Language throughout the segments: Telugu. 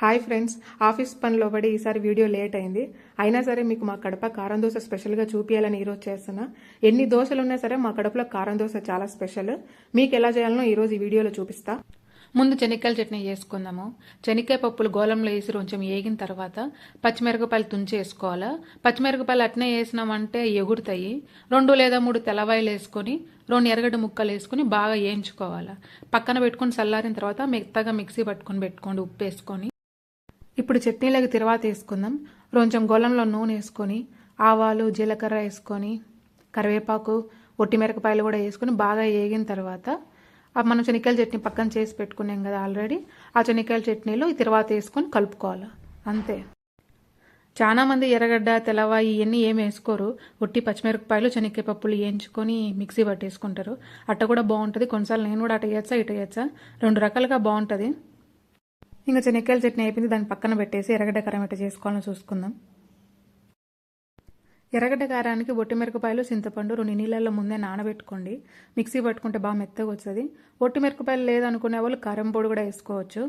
హాయ్ ఫ్రెండ్స్, ఆఫీస్ పనిలో పడి ఈసారి వీడియో లేట్ అయింది. అయినా సరే మీకు మా కడప కారం దోశ స్పెషల్గా చూపించాలని ఈరోజు చేస్తున్నా. ఎన్ని దోశలు ఉన్నా సరే మా కడపలో కారం దోశ చాలా స్పెషల్. మీకు ఎలా చేయాలనో ఈరోజు ఈ వీడియోలో చూపిస్తా. ముందు చెనిక్కాయల చట్నీ చేసుకుందాము. చెనిక్కాయ పప్పులు గోలంలో వేసి కొంచెం వేగిన తర్వాత పచ్చిమిరపకాయలు తుంచి వేసుకోవాలా. పచ్చిమిరపకాయలు అట్నే వేసినామంటే ఎగురుతాయి. 2 లేదా 3 తెల్లవాయలు వేసుకొని 2 ఎర్రగడ్డ ముక్కలు వేసుకొని బాగా వేయించుకోవాలా. పక్కన పెట్టుకొని చల్లారిన తర్వాత మెత్తగా మిక్సీ పట్టుకొని పెట్టుకోండి ఉప్పు వేసుకొని. ఇప్పుడు చట్నీలోకి తిరువాత వేసుకుందాం. కొంచెం గోలంలో నూనె వేసుకొని ఆవాలు జీలకర్ర వేసుకొని కరివేపాకు ఒట్టిమిరపకాయలు కూడా వేసుకొని బాగా వేగిన తర్వాత మనం శనక్కాయల చట్నీ పక్కన చేసి పెట్టుకున్నాం కదా ఆల్రెడీ, ఆ శనక్కాయల చట్నీలో ఈ తిరువాత వేసుకొని కలుపుకోవాలి. అంతే. చాలా మంది ఎర్రగడ్డ తెల్లవాయి ఇవన్నీ ఏం వేసుకోరు. ఒట్టి పచ్చిమిరపకాయలు శనక్కాయ పప్పులు వేయించుకొని మిక్సీ పట్టేసుకుంటారు. అట్ట కూడా బాగుంటుంది. కొన్నిసార్లు నేను కూడా అట్ట వేయచ్చా ఇట వేయచ్చా, 2 రకాలుగా బాగుంటుంది. ఇంకా శనక్కాయల చట్నీ అయిపోయింది, దాన్ని పక్కన పెట్టేసి ఎర్రగడ్డ కారం ఎట్ట చేసుకోవాలని చూసుకుందాం. ఎర్రగడ్డ కారానికి ఒట్టిమిరపకాయలు చింతపండు 2 నీళ్ళల్లో ముందే నానబెట్టుకోండి. మిక్సీ పట్టుకుంటే బాగా మెత్తగా వస్తుంది. ఒట్టిమిరపకాయలు లేదనుకునే వాళ్ళు కారం పొడి కూడా వేసుకోవచ్చు.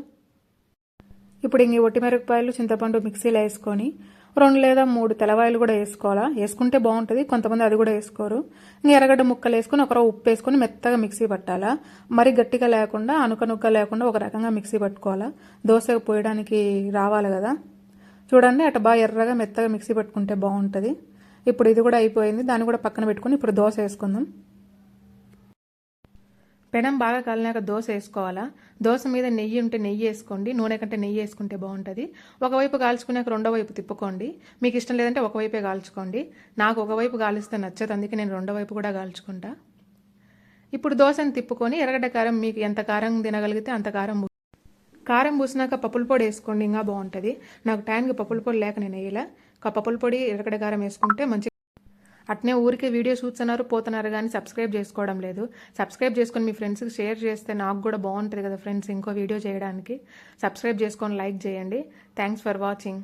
ఇప్పుడు ఇంక ఒట్టిమిరపకాయలు చింతపండు మిక్సీలో వేసుకొని 2 లేదా 3 తెల్లవాయలు కూడా వేసుకోవాలా. వేసుకుంటే బాగుంటుంది, కొంతమంది అది కూడా వేసుకోరు. ఇంక ఎర్రగడ్డ ముక్కలు వేసుకొని ఒకరో ఉప్పు వేసుకొని మెత్తగా మిక్సీ పట్టాలా. మరి గట్టిగా లేకుండా అనుక లేకుండా ఒక రకంగా మిక్సీ పట్టుకోవాలా. దోశ పోయడానికి రావాలి కదా. చూడండి అట్లా బాగా ఎర్రగా మెత్తగా మిక్సీ పట్టుకుంటే బాగుంటుంది. ఇప్పుడు ఇది కూడా అయిపోయింది, దాన్ని కూడా పక్కన పెట్టుకుని ఇప్పుడు దోశ వేసుకుందాం. పెనం బాగా కాలినాక దోశ వేసుకోవాలా. దోశ మీద నెయ్యి ఉంటే నెయ్యి వేసుకోండి, నూనె కంటే నెయ్యి వేసుకుంటే బాగుంటుంది. ఒకవైపు కాల్చుకున్నాక రెండో వైపు తిప్పుకోండి. మీకు ఇష్టం లేదంటే ఒకవైపే కాల్చుకోండి. నాకు ఒకవైపు కాలిస్తే నచ్చదు, అందుకే నేను రెండో వైపు కూడా కాల్చుకుంటా. ఇప్పుడు దోశను తిప్పుకొని ఎర్రగడ్డ కారం మీకు ఎంత కారం తినగలిగితే అంత కారం పూసినాక పప్పుల పొడి వేసుకోండి, ఇంకా బాగుంటుంది. నాకు టైంకి పప్పుల పొడి లేక నేను వేయలే. పప్పుల పొడి ఎర్రగడ్డ కారం వేసుకుంటే మంచి. అట్నే ఊరికే వీడియో చూస్తున్నారు పోతున్నారు కానీ సబ్స్క్రైబ్ చేసుకోవడం లేదు. సబ్స్క్రైబ్ చేసుకొని మీ ఫ్రెండ్స్కి షేర్ చేస్తే నాకు కూడా బాగుంటుంది కదా ఫ్రెండ్స్, ఇంకో వీడియో చేయడానికి. సబ్స్క్రైబ్ చేసుకొని లైక్ చేయండి. Thanks for watching.